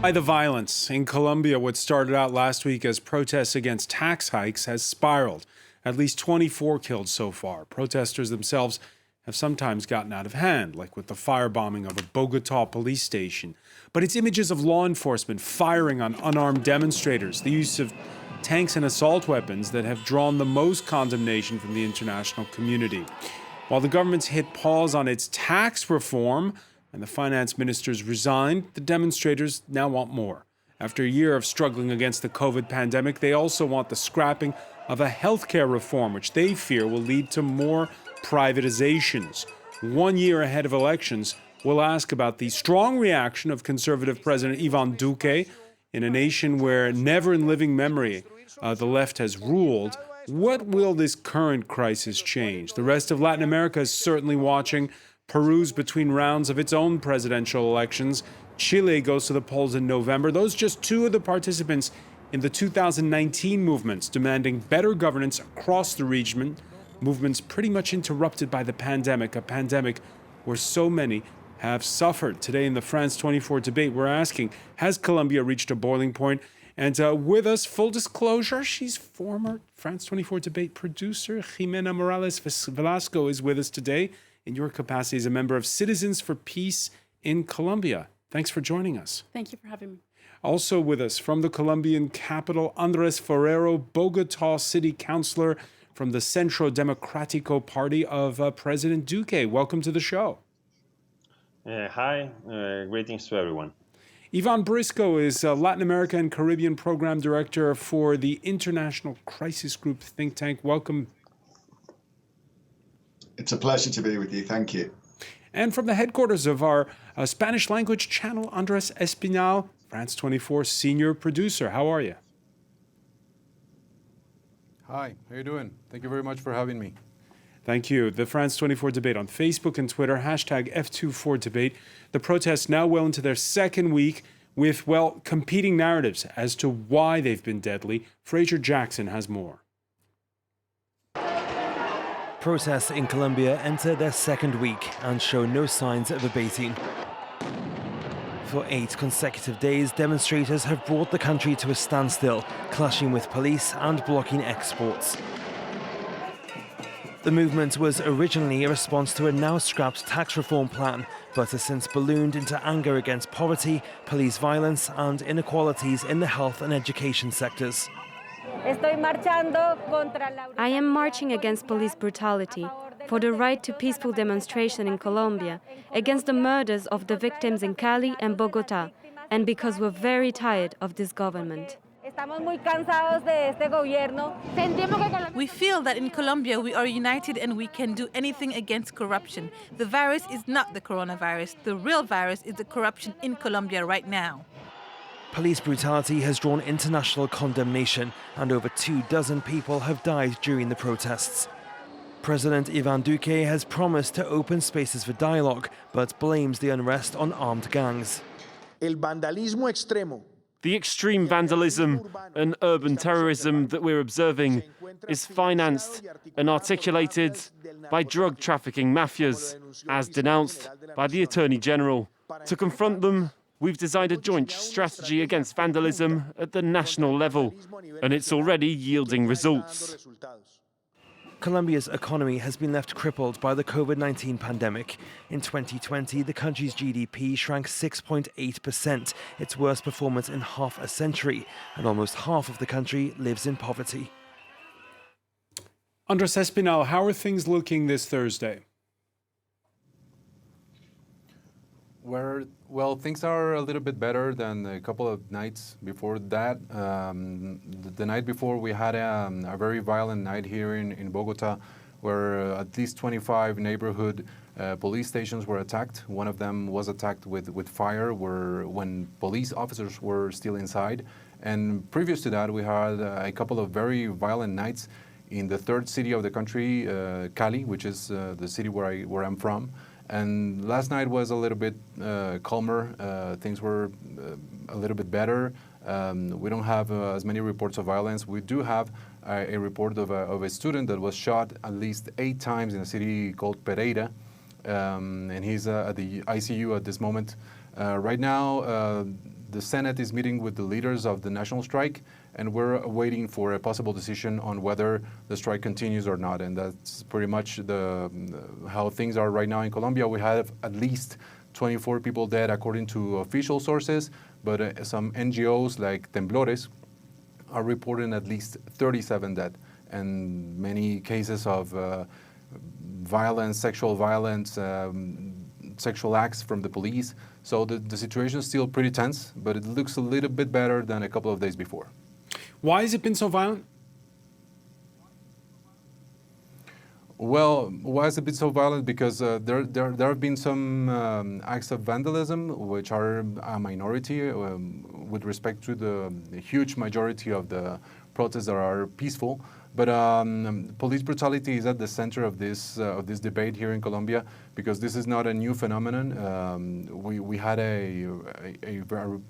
By the violence in Colombia, what started out last week as protests against tax hikes has spiraled. At least 24 killed so far. Protesters themselves have sometimes gotten out of hand, like with the firebombing of a Bogota police station. But it's images of law enforcement firing on unarmed demonstrators, the use of tanks and assault weapons that have drawn the most condemnation from the international community. While the government's hit pause on its tax reform and the finance ministers resigned, the demonstrators now want more. After a year of struggling against the COVID pandemic, they also want the scrapping of a healthcare reform, which they fear will lead to more privatizations. 1 year ahead of elections, we'll ask about the strong reaction of conservative President Ivan Duque in a nation where never in living memory the left has ruled. What will this current crisis change? The rest of Latin America is certainly watching. Peru's between rounds of its own presidential elections. Chile goes to the polls in November. Those just two of the participants in the 2019 movements demanding better governance across the region. Movements pretty much interrupted by the pandemic, a pandemic where so many have suffered. Today in the France 24 debate, we're asking, has Colombia reached a boiling point? And with us, full disclosure, she's former France 24 debate producer. Jimena Morales Velasco is with us today in your capacity as a member of Citizens for Peace in Colombia. Thanks for joining us. Thank you for having me. Also with us from the Colombian capital, Andres Forero, Bogota city councilor from the Centro Democrático Party of President Duque. Welcome to the show. Hi, greetings to everyone. Ivan Briscoe is Latin America and Caribbean Program Director for the International Crisis Group think tank. Welcome. It's a pleasure to be with you. Thank you. And from the headquarters of our Spanish language channel, Andres Espinal, France 24 senior producer. How are you? Hi, how you doing? Thank you very much for having me. Thank you. The France 24 debate on Facebook and Twitter, hashtag F24debate. The protests now well into their second week with, well, competing narratives as to why they've been deadly. Fraser Jackson has more. Protests in Colombia enter their second week and show no signs of abating. For 8 consecutive days, demonstrators have brought the country to a standstill, clashing with police and blocking exports. The movement was originally a response to a now-scrapped tax reform plan, but has since ballooned into anger against poverty, police violence and inequalities in the health and education sectors. I am marching against police brutality, for the right to peaceful demonstration in Colombia, against the murders of the victims in Cali and Bogota, and because we're very tired of this government. We feel that in Colombia we are united and we can do anything against corruption. The virus is not the coronavirus. The real virus is the corruption in Colombia right now. Police brutality has drawn international condemnation, and over 24 people have died during the protests. President Ivan Duque has promised to open spaces for dialogue, but blames the unrest on armed gangs. The extreme vandalism and urban terrorism that we're observing is financed and articulated by drug trafficking mafias, as denounced by the Attorney General. To confront them, we've designed a joint strategy against vandalism at the national level, and it's already yielding results. Colombia's economy has been left crippled by the COVID-19 pandemic. In 2020, the country's GDP shrank 6.8%, its worst performance in half a century, and almost half of the country lives in poverty. Andres Espinal, how are things looking this Thursday? Well, things are a little bit better than a couple of nights before that. The night before, we had a very violent night here in Bogota, where at least 25 neighborhood police stations were attacked. One of them was attacked with fire when police officers were still inside. And previous to that, we had a couple of very violent nights in the third city of the country, Cali, which is the city where I'm from. And last night was a little bit calmer. Things were a little bit better. We don't have as many reports of violence. We do have a report of a student that was shot at least 8 times in a city called Pereira. And he's at the ICU at this moment. Right now, the Senate is meeting with the leaders of the national strike, and we're waiting for a possible decision on whether the strike continues or not. And that's pretty much how things are right now in Colombia. We have at least 24 people dead according to official sources, but some NGOs like Temblores are reporting at least 37 dead, and many cases of violence, sexual violence, sexual acts from the police. So the situation is still pretty tense, but it looks a little bit better than a couple of days before. Why has it been so violent? Well, why has it been so violent? Because there have been some acts of vandalism, which are a minority with respect to the huge majority of the protests that are peaceful. But police brutality is at the center of this debate here in Colombia, because this is not a new phenomenon. We had a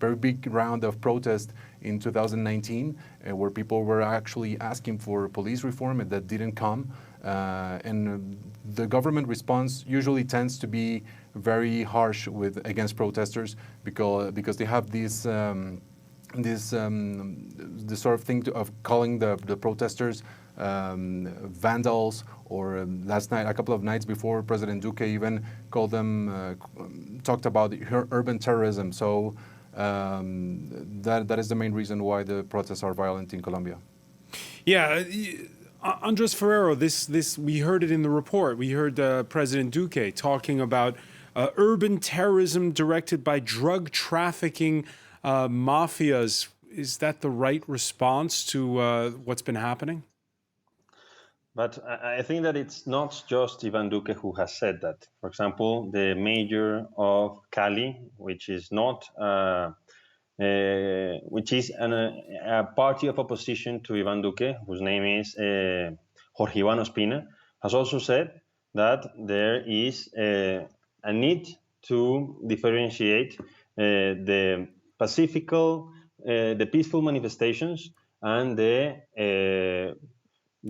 very big round of protest in 2019 where people were actually asking for police reform, and that didn't come. And the government response usually tends to be very harsh against protesters because they have this sort of thing of calling the protesters vandals, or last night, a couple of nights before, President Duque even called them, talked about urban terrorism. So that is the main reason why the protests are violent in Colombia. Yeah. Andres Ferrero, this we heard it in the report. We heard President Duque talking about urban terrorism directed by drug trafficking mafias. Is that the right response to what's been happening? But I think that it's not just Ivan Duque who has said that. For example, the mayor of Cali, which is not which is a party of opposition to Ivan Duque, whose name is Jorge Iván Ospina, has also said that there is a need to differentiate the peaceful manifestations and the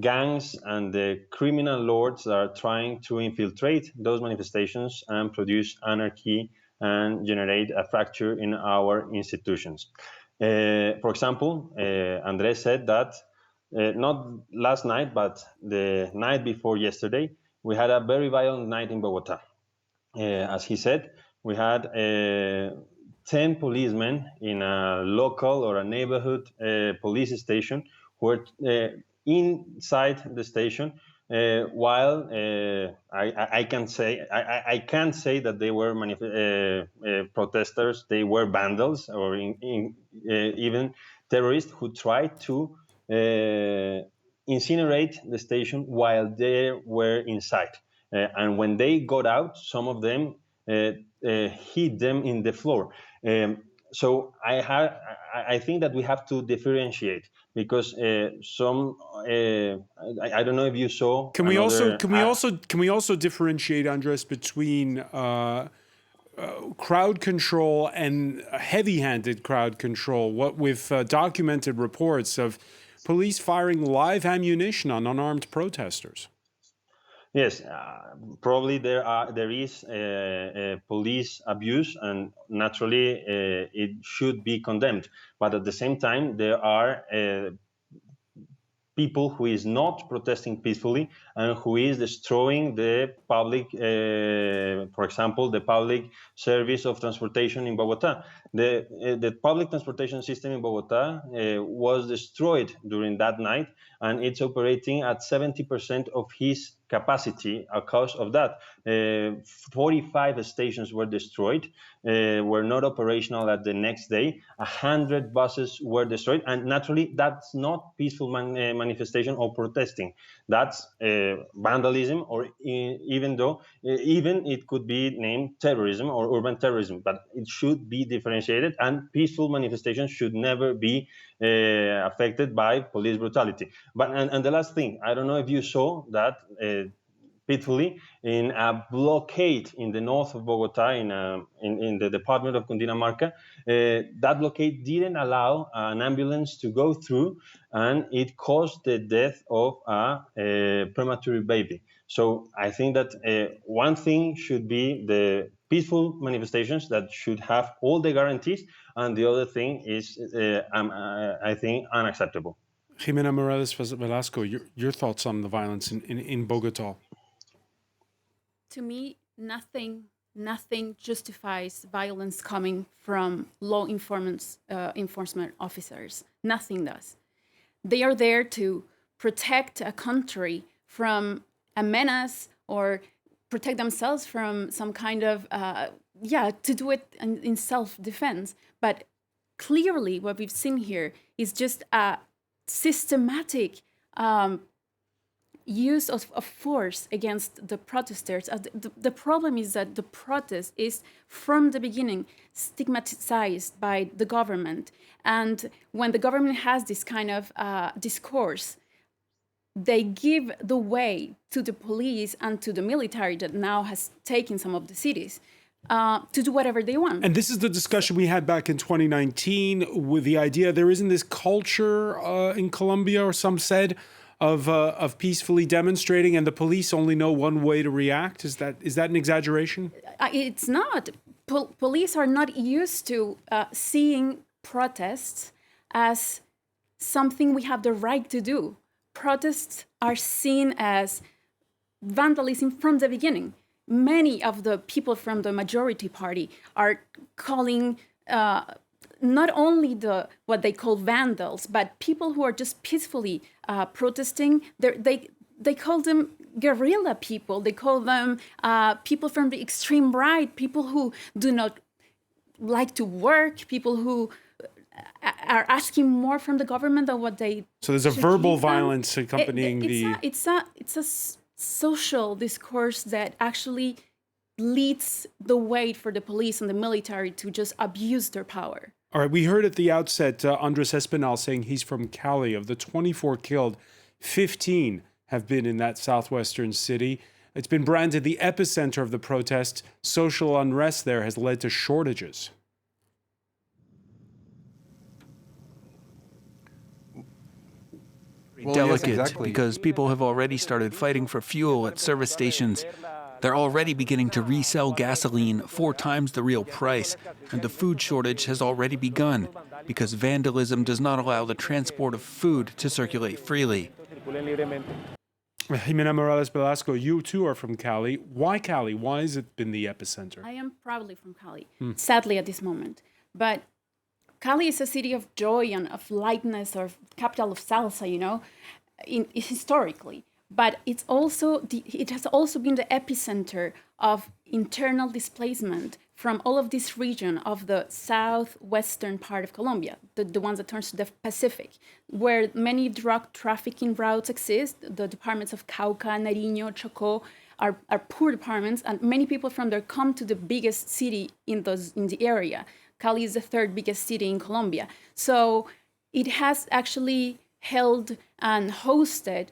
gangs and the criminal lords that are trying to infiltrate those manifestations and produce anarchy and generate a fracture in our institutions. For example, Andres said that not last night, but the night before yesterday, we had a very violent night in Bogota. As he said, we had 10 policemen in a local or a neighborhood police station who were inside the station, while I can't say that they were protesters. They were vandals or even terrorists who tried to incinerate the station while they were inside. And when they got out, some of them hit them in the floor. So I think that we have to differentiate, because I don't know if you saw. Can we also differentiate, Andres, between crowd control and heavy-handed crowd control? What with documented reports of police firing live ammunition on unarmed protesters. Yes, probably there is police abuse, and naturally it should be condemned. But at the same time, there are people who is not protesting peacefully and who is destroying the public, for example, the public service of transportation in Bogota. The public transportation system in Bogota was destroyed during that night, and it's operating at 70% of his capacity because of that. 45 stations were destroyed, were not operational at the next day. 100 buses were destroyed, and naturally that's not peaceful manifestation or protesting. That's vandalism, or even it could be named terrorism or urban terrorism, but it should be differentiated, and peaceful manifestations should never be affected by police brutality. But and the last thing, I don't know if you saw that peacefully in a blockade in the north of Bogota, in the department of Cundinamarca. That blockade didn't allow an ambulance to go through, and it caused the death of a premature baby. So I think that one thing should be the peaceful manifestations that should have all the guarantees. And the other thing is, I think, unacceptable. Jimena Morales Velasco, your thoughts on the violence in Bogota? To me, nothing justifies violence coming from law enforcement officers. Nothing does. They are there to protect a country from a menace or protect themselves from some kind of, to do it in self-defense. But clearly what we've seen here is just a systematic use of force against the protesters. The problem is that the protest is, from the beginning, stigmatized by the government. And when the government has this kind of discourse, they give the way to the police and to the military that now has taken some of the cities to do whatever they want. And this is the discussion we had back in 2019 with the idea there isn't this culture in Colombia, or some said, of peacefully demonstrating, and the police only know one way to react. Is that an exaggeration? It's not. Police are not used to seeing protests as something we have the right to do. Protests are seen as vandalism from the beginning. Many of the people from the majority party are calling not only what they call vandals, but people who are just peacefully protesting. They call them guerrilla people. They call them people from the extreme right, people who do not like to work, people who are asking more from the government than what they. So there's a verbal violence accompanying It's a social discourse that actually leads the way for the police and the military to just abuse their power. All right, we heard at the outset Andres Espinal saying he's from Cali. Of the 24 killed, 15 have been in that southwestern city. It's been branded the epicenter of the protest. Social unrest there has led to shortages. Well, Delicate, yes, exactly. because people have already started fighting for fuel at service stations. They're already beginning to resell gasoline 4 times the real price, and the food shortage has already begun because vandalism does not allow the transport of food to circulate freely. Jimena Morales Velasco, you too are from Cali. Why Cali? Why has it been the epicenter? I am proudly from Cali, sadly at this moment. But Cali is a city of joy and of lightness, or capital of salsa, historically. But it has also been the epicenter of internal displacement from all of this region of the southwestern part of Colombia, the ones that turns to the Pacific, where many drug trafficking routes exist. The departments of Cauca, Nariño, Chocó are poor departments, and many people from there come to the biggest city in the area. Cali is the 3rd biggest city in Colombia. So it has actually held and hosted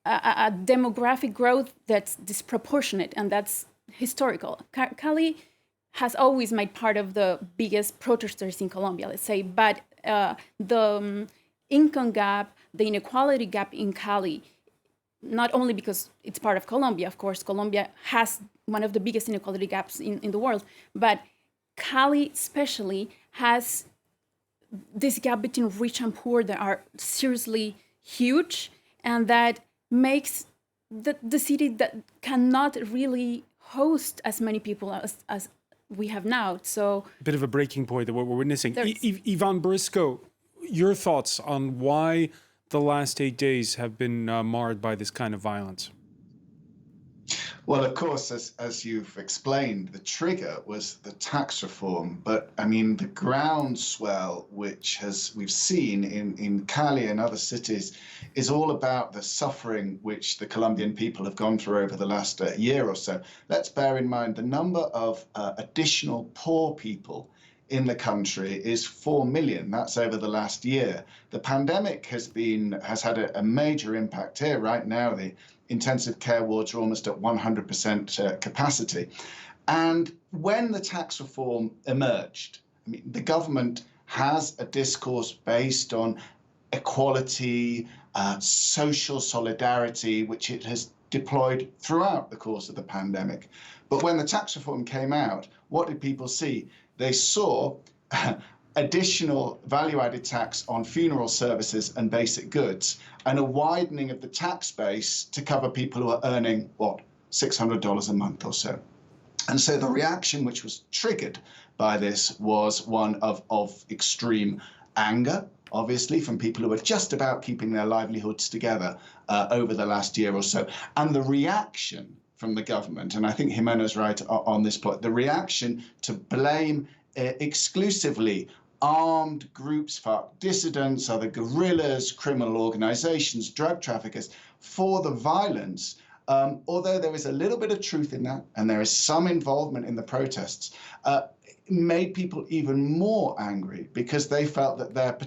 a demographic growth that's disproportionate, and that's historical. Cali has always made part of the biggest protesters in Colombia, let's say, but the income gap, the inequality gap in Cali, not only because it's part of Colombia, of course, Colombia has one of the biggest inequality gaps in the world, but Cali especially has this gap between rich and poor that are seriously huge, and that makes the city that cannot really host as many people as we have now. So a bit of a breaking point that what we're witnessing. Ivan Briscoe, your thoughts on why the last 8 days have been marred by this kind of violence? Well, of course, as you've explained, the trigger was the tax reform. But I mean, the groundswell, which we've seen in Cali and other cities, is all about the suffering which the Colombian people have gone through over the last year or so. Let's bear in mind the number of additional poor people in the country is 4 million. That's over the last year. The pandemic has had a major impact here. Right now, the intensive care wards are almost at 100% capacity. And when the tax reform emerged, I mean, the government has a discourse based on equality, social solidarity, which it has deployed throughout the course of the pandemic. But when the tax reform came out, what did people see? They saw additional value-added tax on funeral services and basic goods, and a widening of the tax base to cover people who are earning, what, $600 a month or so. And so the reaction which was triggered by this was one of extreme anger, obviously, from people who were just about keeping their livelihoods together over the last year or so. And the reaction from the government, and I think Jimena's right on this point, the reaction to blame exclusively armed groups, FARC dissidents, other guerrillas, criminal organizations, drug traffickers, for the violence, although there is a little bit of truth in that, and there is some involvement in the protests, made people even more angry because they felt that their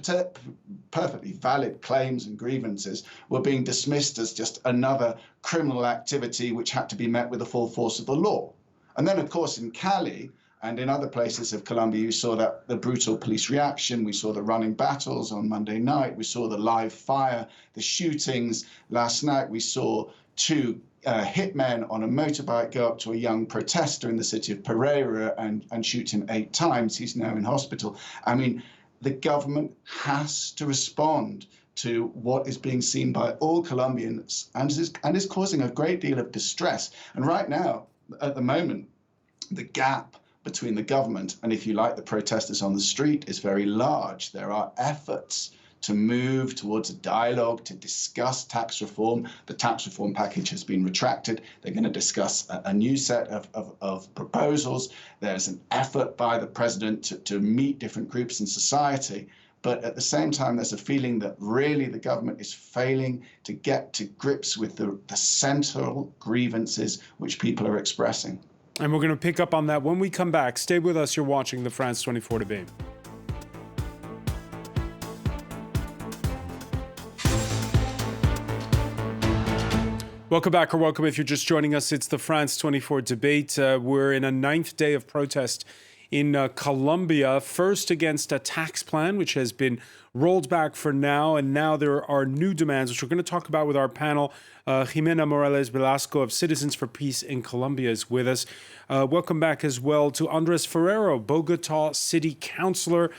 perfectly valid claims and grievances were being dismissed as just another criminal activity which had to be met with the full force of the law. And then, of course, in Cali and in other places of Colombia, you saw that the brutal police reaction. We saw the running battles on Monday night. We saw the live fire, the shootings. Last night, we saw two hitmen on a motorbike go up to a young protester in the city of Pereira and shoot him 8 times. He's now in hospital. I mean, the government has to respond to what is being seen by all Colombians and is causing a great deal of distress. And right now, at the moment, the gap between the government and, if you like, the protesters on the street is very large. There are efforts to move towards a dialogue, to discuss tax reform. The tax reform package has been retracted. They're going to discuss a new set of proposals. There's an effort by the president to meet different groups in society. But at the same time, there's a feeling that really the government is failing to get to grips with the central grievances which people are expressing. And we're going to pick up on that when we come back. Stay with us. You're watching the France 24 debate. Welcome back, or welcome if you're just joining us. It's the France 24 debate. We're in a 9th day of protest in Colombia, first against a tax plan, which has been rolled back for now. And now there are new demands, which we're going to talk about with our panel. Jimena Morales Velasco of Citizens for Peace in Colombia is with us. Welcome back as well to Andres Ferrero, Bogota City Councilor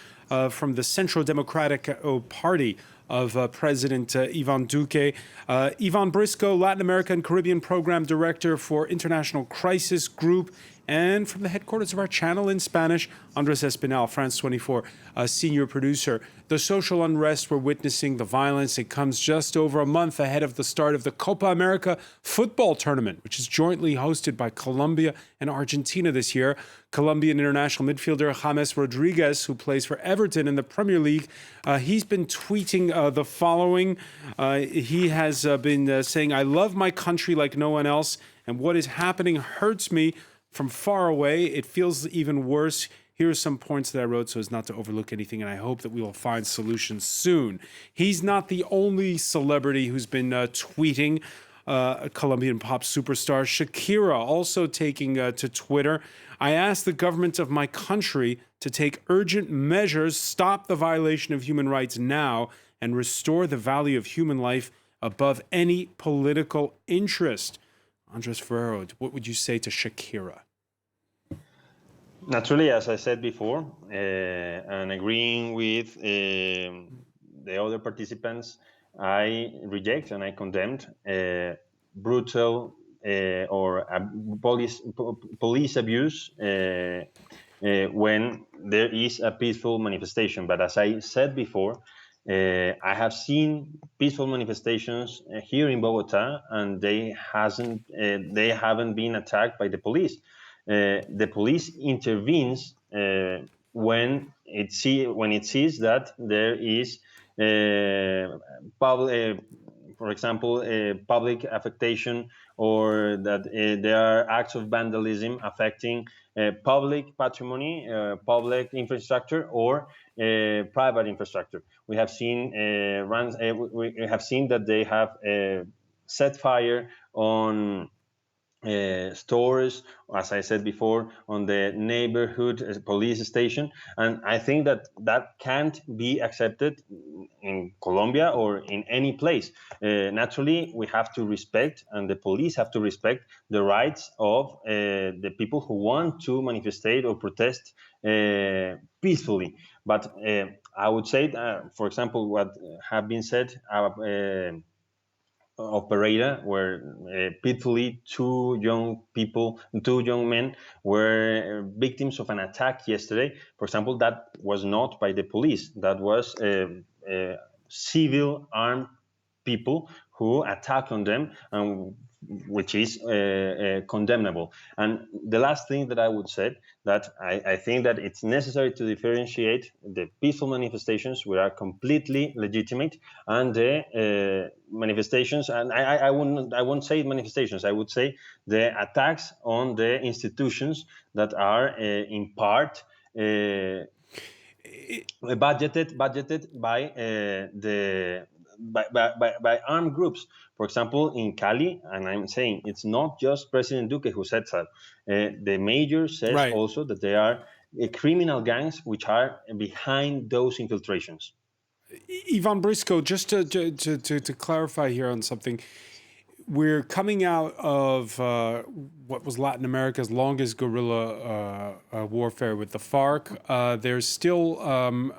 from the Centro Democratic Party of President Ivan Duque. Ivan Briscoe, Latin America and Caribbean Program Director for International Crisis Group. And from the headquarters of our channel in Spanish, Andres Espinal, France 24, senior producer. The social unrest we're witnessing, the violence, it comes just over a month ahead of the start of the Copa America football tournament, which is jointly hosted by Colombia and Argentina this year. Colombian international midfielder James Rodriguez, who plays for Everton in the Premier League, he's been tweeting the following. He has been saying, "I love my country like no one else, and what is happening hurts me from far away. It feels even worse. Here are some points that I wrote so as not to overlook anything, and I hope that we will find solutions soon." He's not the only celebrity who's been tweeting. A Colombian pop superstar Shakira also taking to Twitter. "I ask the government of my country to take urgent measures, stop the violation of human rights now, and restore the value of human life above any political interest." Andres Ferrero, what would you say to Shakira? Naturally, as I said before, and agreeing with the other participants, I reject and I condemned brutal or police abuse when there is a peaceful manifestation. But as I said before, I have seen peaceful manifestations here in Bogota, and they haven't been attacked by the police. The police intervenes when it sees that there is for example, public affectation, or that there are acts of vandalism affecting public patrimony, public infrastructure, or private infrastructure. We have seen we have seen that they have set fire on stores, as I said before, on the neighborhood police station. And I think that can't be accepted in Colombia or in any place. Naturally, we have to respect, and the police have to respect the rights of the people who want to manifestate or protest peacefully. But I would say, for example, what have been said of Pereira, where pitifully two young men were victims of an attack yesterday. For example, that was not by the police. That was civil armed people who attacked on them, and which is condemnable. And the last thing that I would say, that I think that it's necessary to differentiate the peaceful manifestations, which are completely legitimate, and the manifestations, and I won't say manifestations, I would say the attacks on the institutions that are in part budgeted by by armed groups. For example, in Cali, and I'm saying it's not just President Duque who said that. The mayor says Right. also that there are criminal gangs which are behind those infiltrations. Ivan Briscoe, just to clarify here on something, we're coming out of what was Latin America's longest guerrilla warfare with the FARC. There's still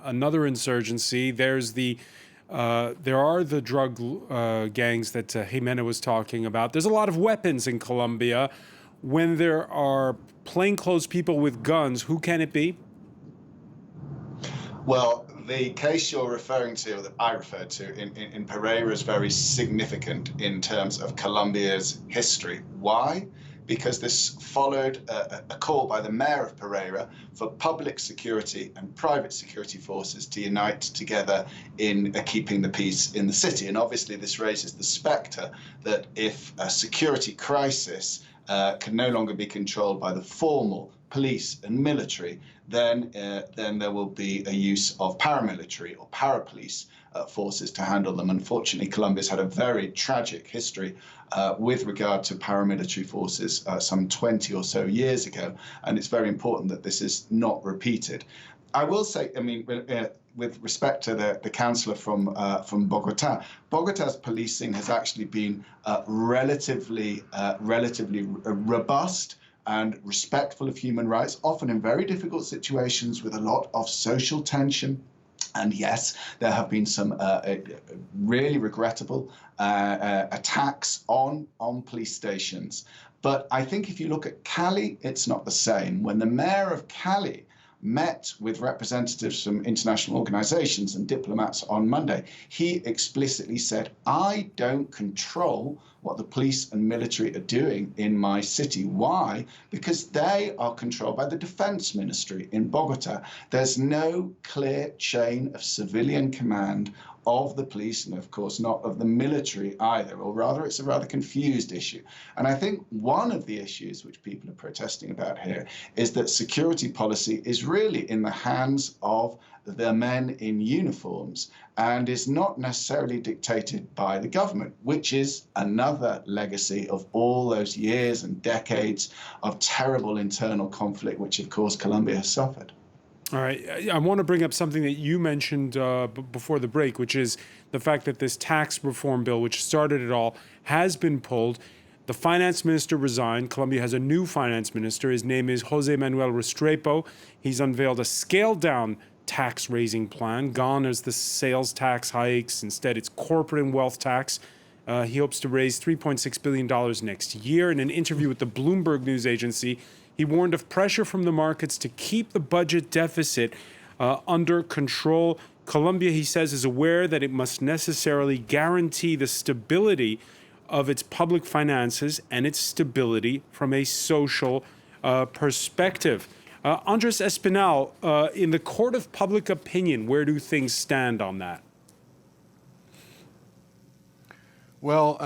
another insurgency. There are the drug gangs that Jimena was talking about. There's a lot of weapons in Colombia. When there are plainclothes people with guns, who can it be? Well, the case you're referring to, that I referred to in Pereira, is very significant in terms of Colombia's history. Why? Because this followed a call by the mayor of Pereira for public security and private security forces to unite together in keeping the peace in the city. And obviously this raises the spectre that if a security crisis can no longer be controlled by the formal police and military, then there will be a use of paramilitary or parapolice forces to handle them. Unfortunately, Colombia's had a very tragic history with regard to paramilitary forces some 20 or so years ago, and it's very important that this is not repeated. I will say, I mean, with respect to the councillor from Bogota, Bogota's policing has actually been relatively robust and respectful of human rights, often in very difficult situations with a lot of social tension. And yes, there have been some really regrettable attacks on police stations. But I think if you look at Cali, it's not the same. When the mayor of Cali met with representatives from international organizations and diplomats on Monday, he explicitly said, I don't control what the police and military are doing in my city. Why? Because they are controlled by the defense ministry in Bogota. There's no clear chain of civilian command of the police, and of course not of the military either, or rather it's a rather confused issue. And I think one of the issues which people are protesting about here is that security policy is really in the hands of the men in uniforms and is not necessarily dictated by the government, which is another legacy of all those years and decades of terrible internal conflict, which of course Colombia has suffered. All right. I want to bring up something that you mentioned before the break, which is the fact that this tax reform bill, which started it all, has been pulled. The finance minister resigned. Colombia has a new finance minister. His name is Jose Manuel Restrepo. He's unveiled a scaled-down tax-raising plan. Gone is the sales tax hikes. Instead, it's corporate and wealth tax. He hopes to raise $3.6 billion next year. In an interview with the Bloomberg news agency, he warned of pressure from the markets to keep the budget deficit under control. Colombia, he says, is aware that it must necessarily guarantee the stability of its public finances and its stability from a social perspective. Andres Espinal, in the court of public opinion, where do things stand on that? Well,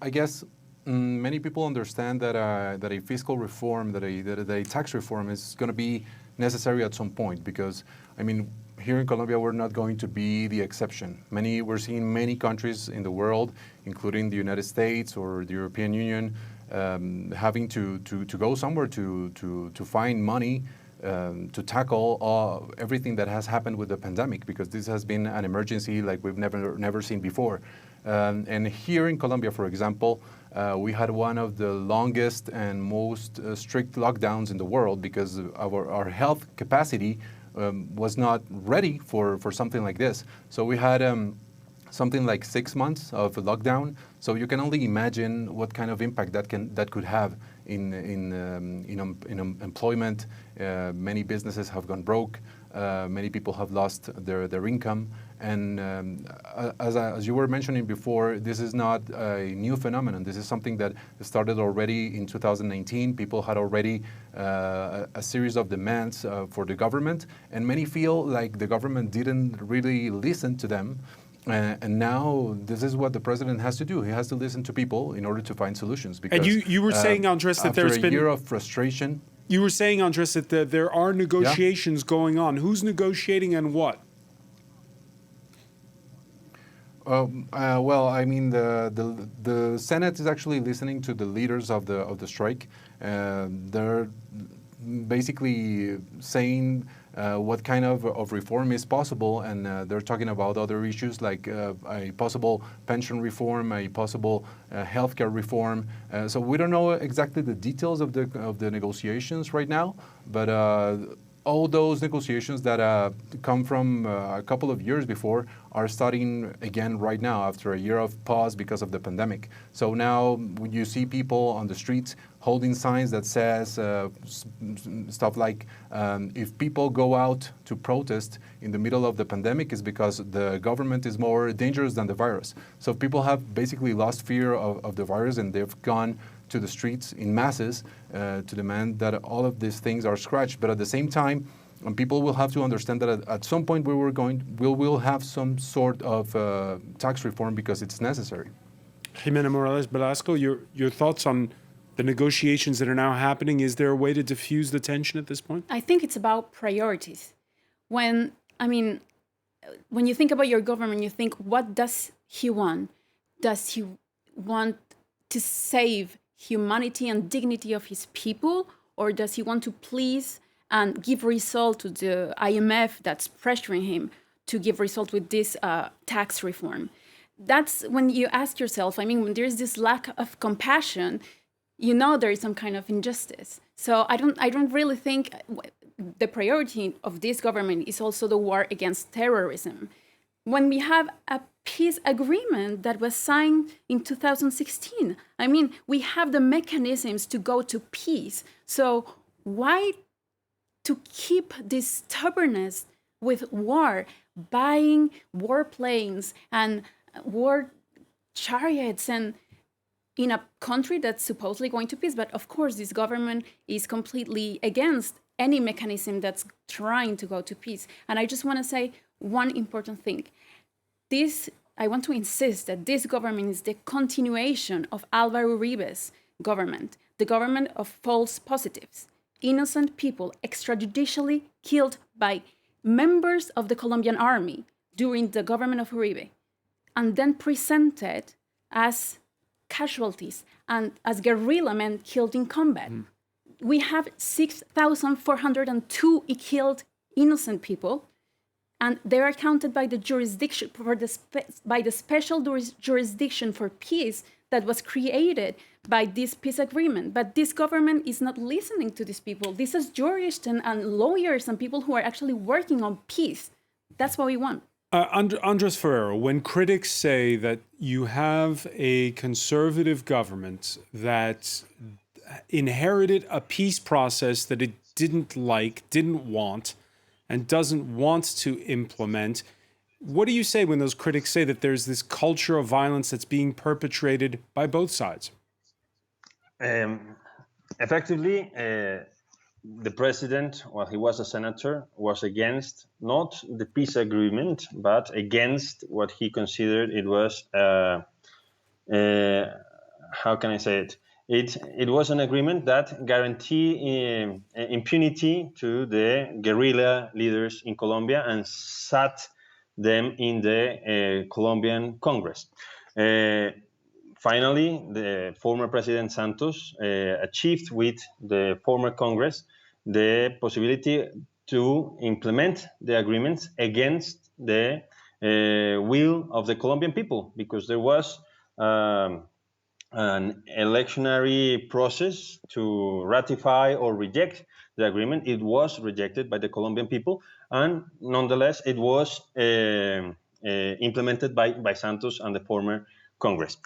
I guess many people understand that a fiscal reform, that a tax reform is going to be necessary at some point, because, I mean, here in Colombia, we're not going to be the exception. We're seeing many countries in the world, including the United States or the European Union, having to go somewhere to find money to tackle everything that has happened with the pandemic, because this has been an emergency like we've never seen before. And here in Colombia, for example, we had one of the longest and most strict lockdowns in the world because our health capacity was not ready for something like this. So we had something like 6 months of lockdown. So you can only imagine what kind of impact that could have in employment. Many businesses have gone broke. Many people have lost their income. And as you were mentioning before, this is not a new phenomenon. This is something that started already in 2019. People had already a series of demands for the government, and many feel like the government didn't really listen to them. And now this is what the president has to do. He has to listen to people in order to find solutions. Because, and you were saying, Andres, that there's been after a year of frustration. You were saying, Andres, that there are negotiations going on. Who's negotiating and what? Well, I mean, the Senate is actually listening to the leaders of the strike. They're basically saying what kind of reform is possible, and they're talking about other issues like a possible pension reform, a possible healthcare reform. So we don't know exactly the details of the negotiations right now, but all those negotiations that come from a couple of years before are starting again right now after a year of pause because of the pandemic. So now when you see people on the streets holding signs that says stuff like, if people go out to protest in the middle of the pandemic, it's because the government is more dangerous than the virus. So people have basically lost fear of the virus, and they've gone to the streets in masses to demand that all of these things are scratched. But at the same time, people will have to understand that at some point we will have some sort of tax reform because it's necessary. Jimena Morales Velasco, your thoughts on the negotiations that are now happening? Is there a way to diffuse the tension at this point? I think it's about priorities. When you think about your government, you think, what does he want? Does he want to save humanity and dignity of his people, or does he want to please and give result to the IMF that's pressuring him to give result with this tax reform? That's when you ask yourself, when there's this lack of compassion, there is some kind of injustice. So I don't really think the priority of this government is also the war against terrorism. When we have a peace agreement that was signed in 2016, we have the mechanisms to go to peace. So why to keep this stubbornness with war, buying warplanes and war chariots, and in a country that's supposedly going to peace? But of course, this government is completely against any mechanism that's trying to go to peace. And I just want to say one important thing. I want to insist that this government is the continuation of Álvaro Uribe's government, the government of false positives, innocent people extrajudicially killed by members of the Colombian army during the government of Uribe, and then presented as casualties and as guerrilla men killed in combat. We have 6,402 killed innocent people, and they are counted by the jurisdiction by the special jurisdiction for peace that was created by this peace agreement. But this government is not listening to these people. This is jurists and lawyers and people who are actually working on peace. That's what we want. Andres Ferrero, when critics say that you have a conservative government that inherited a peace process that it didn't want, and doesn't want to implement, what do you say when those critics say that there's this culture of violence that's being perpetrated by both sides? Effectively, the president, while he was a senator, was against not the peace agreement, but against what he considered it was, how can I say it? It was an agreement that guaranteed impunity to the guerrilla leaders in Colombia and sat them in the Colombian Congress. finally, the former President Santos achieved with the former Congress the possibility to implement the agreements against the will of the Colombian people, because there was an electionary process to ratify or reject the agreement. It was rejected by the Colombian people, and nonetheless, it was implemented by Santos and the former Congress.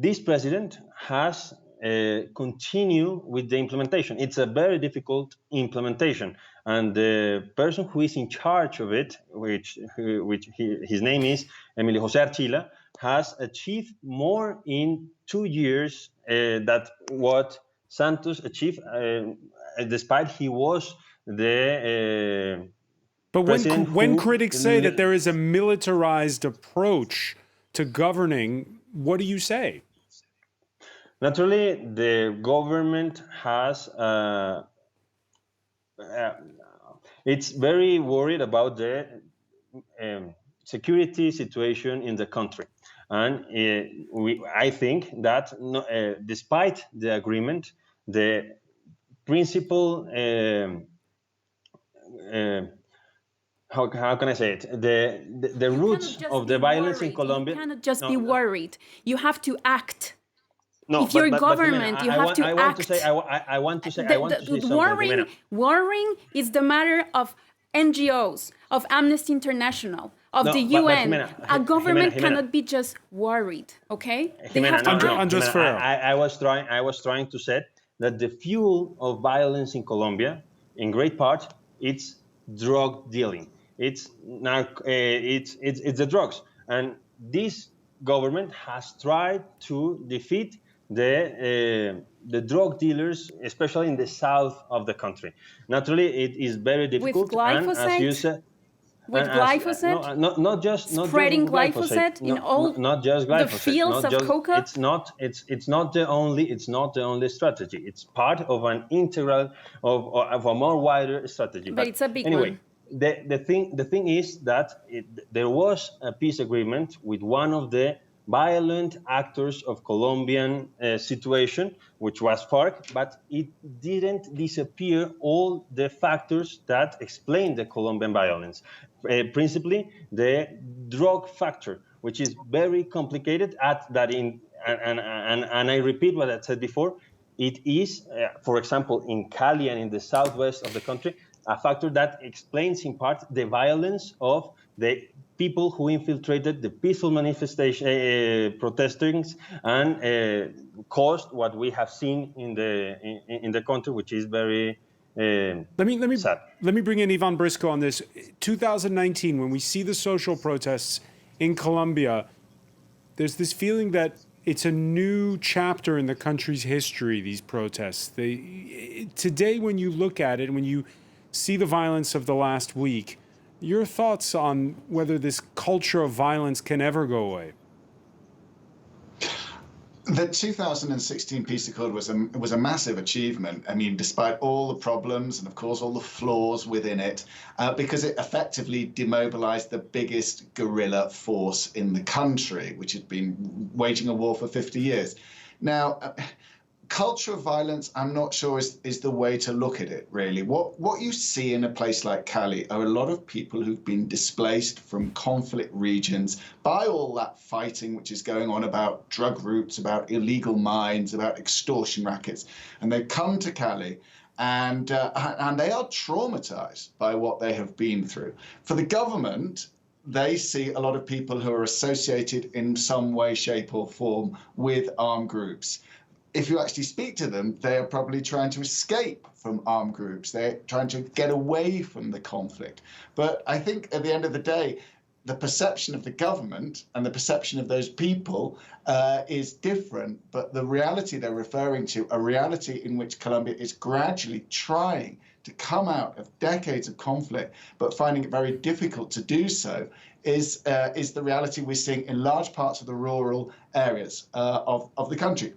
This president has continued with the implementation. It's a very difficult implementation, and the person who is in charge of it, his name is Emilio José Archila, has achieved more in 2 years than what Santos achieved, despite he was the But president when who critics say that there is a militarized approach to governing, what do you say? Naturally, the government has it's very worried about the security situation in the country, and I think that despite the agreement, the principal how can I say it? The roots of the violence in Colombia. You cannot just be worried. You have to act. No, if you're government, you have to act. I want to say something. Worrying is the matter of NGOs, of Amnesty International, of the UN. A government cannot be just worried. Okay? They have to act. I was trying to say that the fuel of violence in Colombia, in great part, it's drug dealing. It's the drugs, and this government has tried to defeat the drug dealers, especially in the south of the country. Naturally, it is very difficult. With glyphosate? And as you said, with glyphosate? Not just spreading glyphosate in all not just glyphosate, the fields of coca? It's not the only strategy. It's part of an integral of a more wider strategy. But it's a big one. The thing is that there was a peace agreement with one of the violent actors of Colombian situation, which was FARC, but it didn't disappear all the factors that explain the Colombian violence. Principally, the drug factor, which is very complicated. And I repeat what I said before. It is, for example, in Cali and in the southwest of the country, a factor that explains in part the violence of the people who infiltrated the peaceful manifestation protestings and caused what we have seen in the country, which is very sad. Let me bring in Ivan Briscoe on this. 2019, when we see the social protests in Colombia, there's this feeling that it's a new chapter in the country's history, these protests. Today, when you look at it, when you see the violence of the last week, your thoughts on whether this culture of violence can ever go away? The 2016 peace accord was a massive achievement. I mean, despite all the problems and, of course, all the flaws within it, because it effectively demobilized the biggest guerrilla force in the country, which had been waging a war for 50 years. Now, culture of violence, I'm not sure is the way to look at it, really. What you see in a place like Cali are a lot of people who've been displaced from conflict regions by all that fighting which is going on about drug routes, about illegal mines, about extortion rackets. And they come to Cali and they are traumatized by what they have been through. For the government, they see a lot of people who are associated in some way, shape or form with armed groups. If you actually speak to them, they are probably trying to escape from armed groups. They're trying to get away from the conflict. But I think at the end of the day, the perception of the government and the perception of those people is different. But the reality they're referring to, a reality in which Colombia is gradually trying to come out of decades of conflict, but finding it very difficult to do so, is the reality we're seeing in large parts of the rural areas of the country.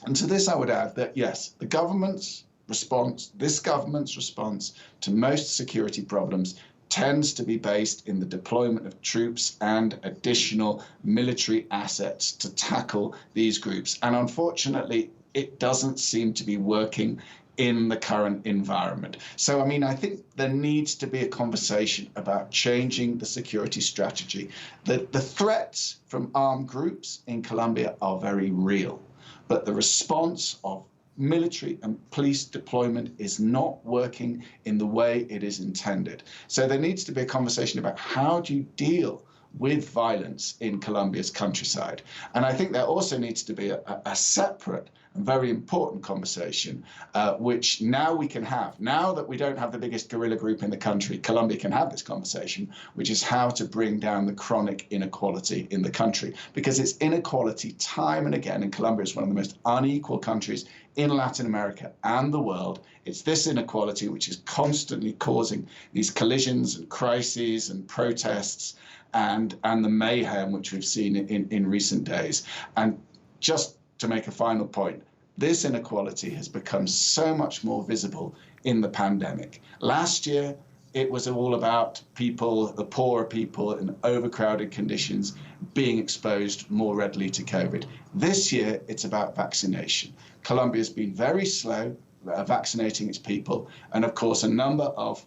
And to this, I would add that, yes, this government's response to most security problems tends to be based in the deployment of troops and additional military assets to tackle these groups. And unfortunately, it doesn't seem to be working in the current environment. So, I mean, I think there needs to be a conversation about changing the security strategy. The threats from armed groups in Colombia are very real, but the response of military and police deployment is not working in the way it is intended. So there needs to be a conversation about how do you deal with violence in Colombia's countryside. And I think there also needs to be a separate and very important conversation, which now we can have. Now that we don't have the biggest guerrilla group in the country, Colombia can have this conversation, which is how to bring down the chronic inequality in the country. Because it's inequality time and again, and Colombia is one of the most unequal countries in Latin America and the world. It's this inequality which is constantly causing these collisions and crises and protests and the mayhem which we've seen in recent days. And just to make a final point, this inequality has become so much more visible in the pandemic. Last year, it was all about people, the poorer people in overcrowded conditions, being exposed more readily to COVID. This year, it's about vaccination. Colombia's been very slow vaccinating its people, and of course, a number of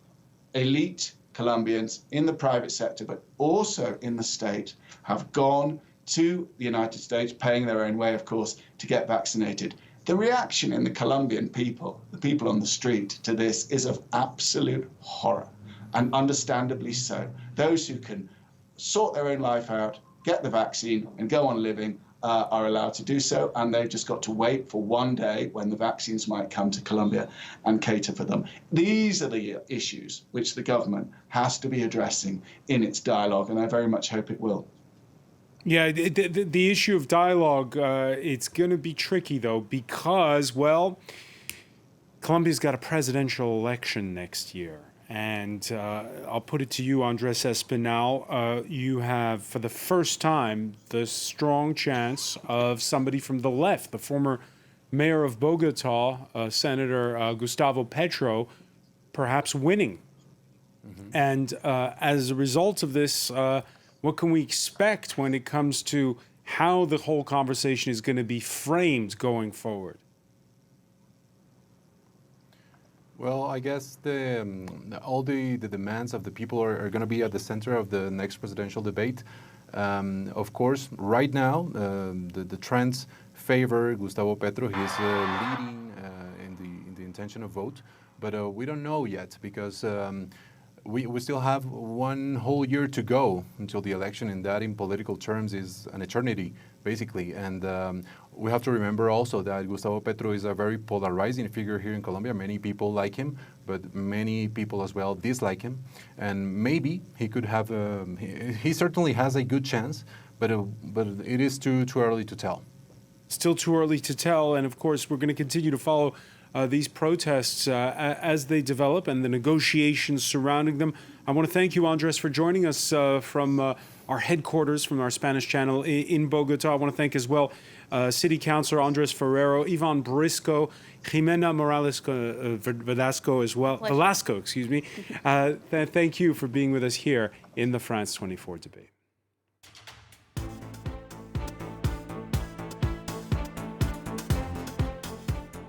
elite Colombians in the private sector, but also in the state, have gone to the United States, paying their own way, of course, to get vaccinated. The reaction in the Colombian people, the people on the street, to this is of absolute horror, and understandably so. Those who can sort their own life out, get the vaccine, and go on living are allowed to do so, and they've just got to wait for one day when the vaccines might come to Colombia and cater for them. These are the issues which the government has to be addressing in its dialogue, and I very much hope it will. Yeah, the issue of dialogue, it's going to be tricky, though, because, well, Colombia's got a presidential election next year. And I'll put it to you, Andres Espinal, you have, for the first time, the strong chance of somebody from the left, the former mayor of Bogota, Senator Gustavo Petro, perhaps winning. Mm-hmm. And as a result of this, what can we expect when it comes to how the whole conversation is going to be framed going forward? Well, I guess all the demands of the people are going to be at the center of the next presidential debate. Of course, right now, the trends favor Gustavo Petro. He's leading in the intention of vote, but we don't know yet because we still have one whole year to go until the election, and that in political terms is an eternity, basically. And we have to remember also that Gustavo Petro is a very polarizing figure here in Colombia. Many people like him, but many people as well dislike him. And maybe he could have, he certainly has a good chance, but it is too early to tell. Still too early to tell, and of course we're going to continue to follow these protests as they develop and the negotiations surrounding them. I want to thank you, Andres, for joining us from our headquarters, from our Spanish channel in Bogota. I want to thank as well City Councilor Andres Ferrero, Ivan Brisco, Jimena Morales Velasco as well. Velasco, excuse me. Thank you for being with us here in the France 24 debate.